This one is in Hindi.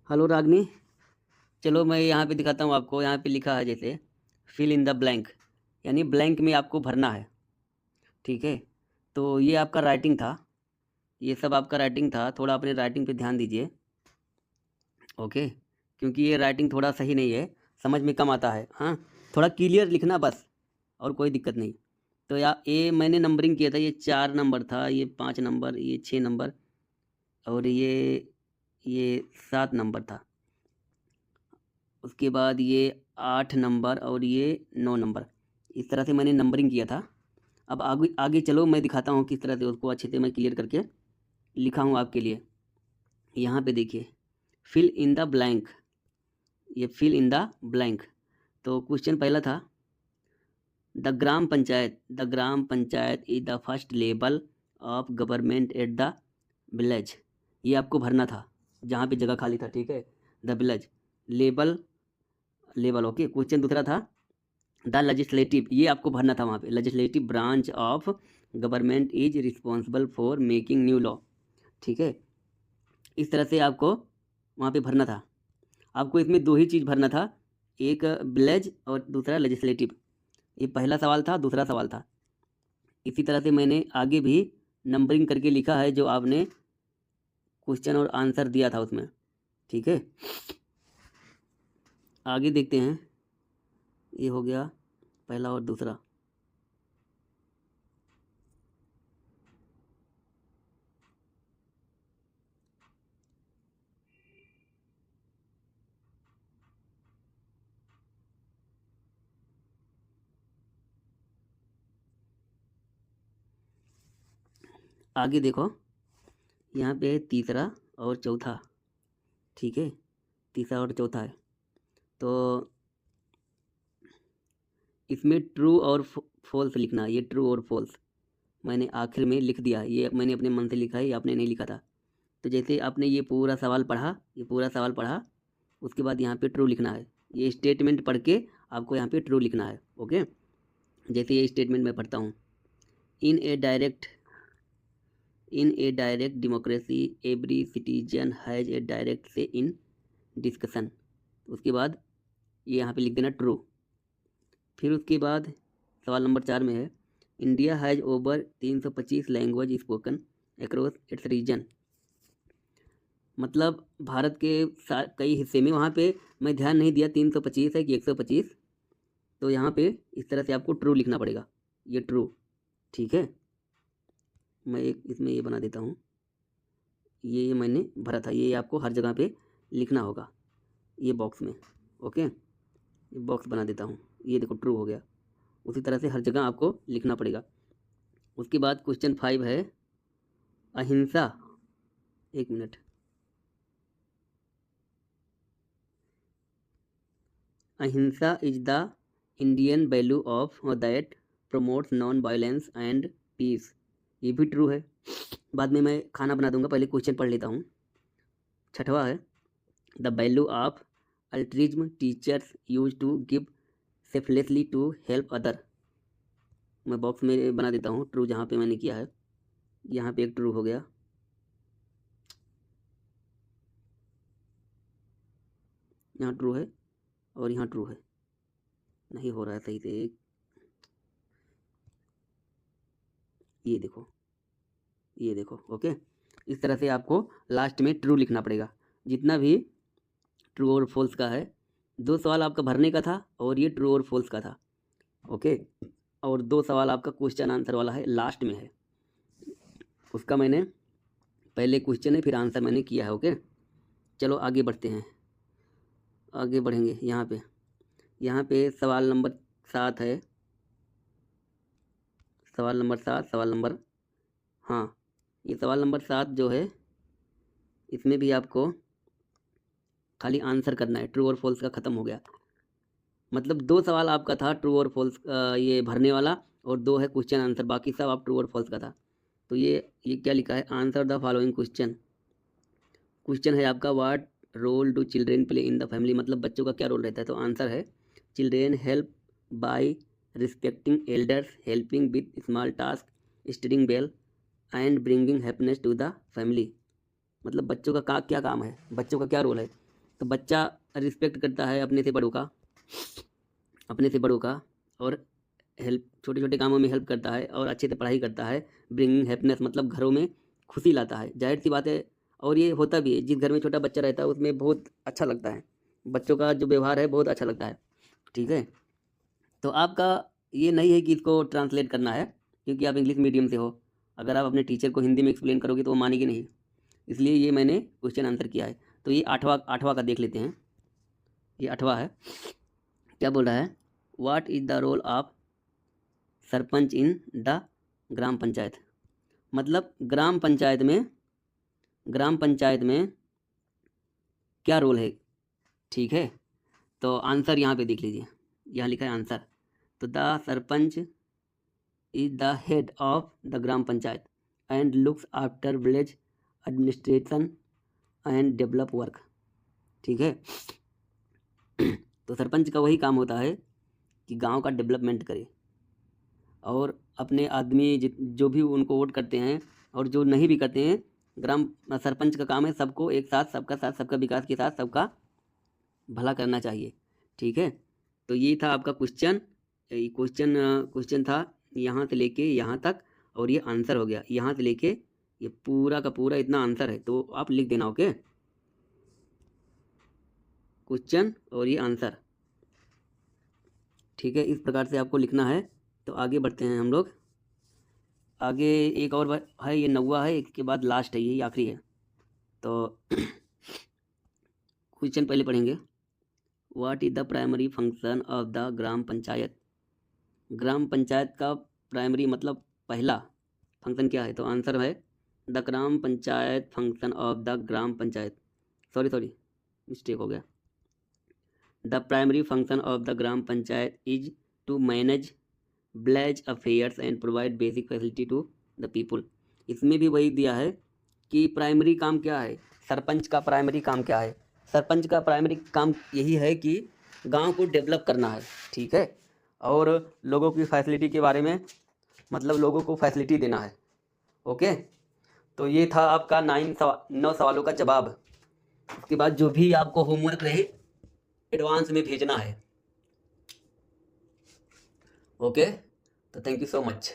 हेलो रागनी। चलो मैं यहाँ पे दिखाता हूँ आपको। यहाँ पे लिखा है जैसे फिल इन द ब्लैंक, यानी ब्लैंक में आपको भरना है। ठीक है, तो ये आपका राइटिंग था, ये सब आपका राइटिंग था। थोड़ा अपने राइटिंग पे ध्यान दीजिए, ओके, क्योंकि ये राइटिंग थोड़ा सही नहीं है, समझ में कम आता है। हाँ, थोड़ा क्लियर लिखना बस, और कोई दिक्कत नहीं। तो ये मैंने नंबरिंग किया था, ये 4 नंबर था, ये 5 नंबर, ये 6 नंबर, और ये 7 नंबर था। उसके बाद ये 8 नंबर और ये 9 नंबर। इस तरह से मैंने नंबरिंग किया था। अब आगे आगे चलो, मैं दिखाता हूँ किस तरह से उसको अच्छे से मैं क्लियर करके लिखा हूँ आपके लिए। यहाँ पे देखिए, फिल इन द ब्लैंक, ये फिल इन द ब्लैंक। तो क्वेश्चन पहला था, the gram panchayat is the first level of government at the village. ये आपको भरना था जहाँ पे जगह खाली था। ठीक है, the village, level, level, okay. Question दूसरा था, द लेजिस्लेटिव, ये आपको भरना था वहाँ पे, legislative branch of government is responsible for making new law. ठीक है, इस तरह से आपको वहाँ पे भरना था। आपको इसमें दो ही चीज़ भरना था, एक विलेज और दूसरा लेजिस्लेटिव। ये पहला सवाल था, दूसरा सवाल था। इसी तरह से मैंने आगे भी नंबरिंग करके लिखा है जो आपने क्वेश्चन और आंसर दिया था उसमें। ठीक है, आगे देखते हैं। ये हो गया पहला और दूसरा। आगे देखो, यहाँ पे तीसरा और चौथा। ठीक है, तीसरा और चौथा है। तो इसमें ट्रू और फॉल्स लिखना है। ये ट्रू और फॉल्स मैंने आखिर में लिख दिया, ये मैंने अपने मन से लिखा है, ये आपने नहीं लिखा था। तो जैसे आपने ये पूरा सवाल पढ़ा, ये पूरा सवाल पढ़ा, उसके बाद यहाँ पे ट्रू लिखना है। ये स्टेटमेंट पढ़ के आपको यहाँ पे ट्रू लिखना है, ओके। जैसे ये स्टेटमेंट मैं पढ़ता हूँ, in a direct in a direct democracy every citizen has a direct say in discussion. उसके बाद ये यहाँ पे लिख देना ट्रू। फिर उसके बाद सवाल नंबर 4 में है, India has over 325 language spoken across its region. मतलब भारत के कई हिस्से में, वहाँ पे मैं ध्यान नहीं दिया 325 है कि 125। तो यहाँ पे इस तरह से आपको ट्रू लिखना पड़ेगा, ये ट्रू। ठीक है, मैं एक इसमें ये बना देता हूँ। ये मैंने भरा था, ये आपको हर जगह पे लिखना होगा, ये बॉक्स में, ओके। ये बॉक्स बना देता हूँ, ये देखो ट्रू हो गया। उसी तरह से हर जगह आपको लिखना पड़ेगा। उसके बाद क्वेश्चन 5 है, अहिंसा। एक minute, ahimsa is the Indian value of that promotes non violence and peace. ये भी ट्रू है। बाद में मैं खाना बना दूंगा, पहले क्वेश्चन पढ़ लेता हूँ। छठवा है, the value of altruism teachers use to give selflessly to help other. मैं बॉक्स में बना देता हूँ ट्रू जहाँ पे मैंने किया है। यहाँ पे एक ट्रू हो गया, यहाँ ट्रू है और यहाँ ट्रू है। नहीं हो रहा है सही से, ये देखो, ये देखो, ओके। इस तरह से आपको लास्ट में ट्रू लिखना पड़ेगा। जितना भी ट्रू और फॉल्स का है, 2 सवाल आपका भरने का था और ये ट्रू और फॉल्स का था, ओके। और 2 सवाल आपका क्वेश्चन आंसर वाला है, लास्ट में है। उसका मैंने पहले क्वेश्चन है, फिर आंसर मैंने किया है, ओके। चलो आगे बढ़ते हैं, आगे बढ़ेंगे। यहाँ पे सवाल नंबर 7 है, सवाल नंबर 7, सवाल नंबर, हाँ, ये सवाल नंबर 7 जो है, इसमें भी आपको खाली आंसर करना है। ट्रू और फॉल्स का ख़त्म हो गया। मतलब 2 सवाल आपका था ट्रू और फॉल्स ये भरने वाला, और 2 है क्वेश्चन आंसर, बाकी सब आप ट्रू और फॉल्स का था। तो ये क्या लिखा है, answer the following question. Question है आपका, what role do children play in the family, मतलब बच्चों का क्या रोल रहता है। तो आंसर है, children help by respecting elders, helping with small task, studying well and bringing happiness to the family. मतलब बच्चों का क्या काम है, बच्चों का क्या रोल है। तो बच्चा रिस्पेक्ट करता है अपने से बड़ों का और हेल्प, छोटे छोटे कामों में हेल्प करता है और अच्छे से पढ़ाई करता है। ब्रिंगिंग हैप्पीनेस मतलब घरों में खुशी लाता है, जाहिर सी बात है। और ये होता भी है, जिस घर में छोटा बच्चा रहता है उसमें बहुत अच्छा लगता है, बच्चों का जो व्यवहार है बहुत अच्छा लगता है। ठीक है, तो आपका ये नहीं है कि इसको ट्रांसलेट करना है, क्योंकि आप इंग्लिश मीडियम से हो। अगर आप अपने टीचर को हिंदी में एक्सप्लेन करोगे तो वो मानेगी नहीं, इसलिए ये मैंने क्वेश्चन आंसर किया है। तो ये आठवां का देख लेते हैं। ये 8वां है, क्या बोल रहा है, what is the role of sarpanch in the gram panchayat. मतलब ग्राम पंचायत में क्या रोल है। ठीक है, तो आंसर यहाँ पे देख लीजिए, यहाँ लिखा है आंसर। तो the sarpanch is the head of the gram panchayat and looks after village administration and develop work. ठीक है, तो सरपंच का वही काम होता है कि गांव का डेवलपमेंट करे और अपने आदमी जो भी उनको वोट करते हैं और जो नहीं भी करते हैं, ग्राम सरपंच का काम है सबको एक साथ, सबका विकास के साथ सबका भला करना चाहिए। ठीक है, तो ये था आपका क्वेश्चन। क्वेश्चन था यहाँ से लेके यहाँ तक, और ये आंसर हो गया। यहाँ से लेके ये पूरा का पूरा इतना आंसर है, तो आप लिख देना। ओके, क्वेश्चन और ये आंसर। ठीक है, इस प्रकार से आपको लिखना है। तो आगे बढ़ते हैं हम लोग। आगे एक और है, ये 9वां है, इसके बाद लास्ट है, ये आखिरी है। तो क्वेश्चन पहले पढ़ेंगे। What is the primary function of the gram panchayat. Gram panchayat का प्राइमरी मतलब पहला फंक्शन क्या है, तो आंसर है the gram panchayat function of the gram panchayat, sorry mistake हो गया। The primary function of the gram panchayat is to manage village affairs and provide basic facility to the people. इसमें भी वही दिया है कि प्राइमरी काम क्या है, सरपंच का प्राइमरी काम क्या है। सरपंच का प्राइमरी काम यही है कि गांव को डेवलप करना है। ठीक है, और लोगों की फैसिलिटी के बारे में, मतलब लोगों को फैसिलिटी देना है। ओके, तो ये था आपका 9 सवालों का जवाब। उसके बाद जो भी आपको होमवर्क रहे एडवांस में भेजना है। ओके, तो थैंक यू सो मच।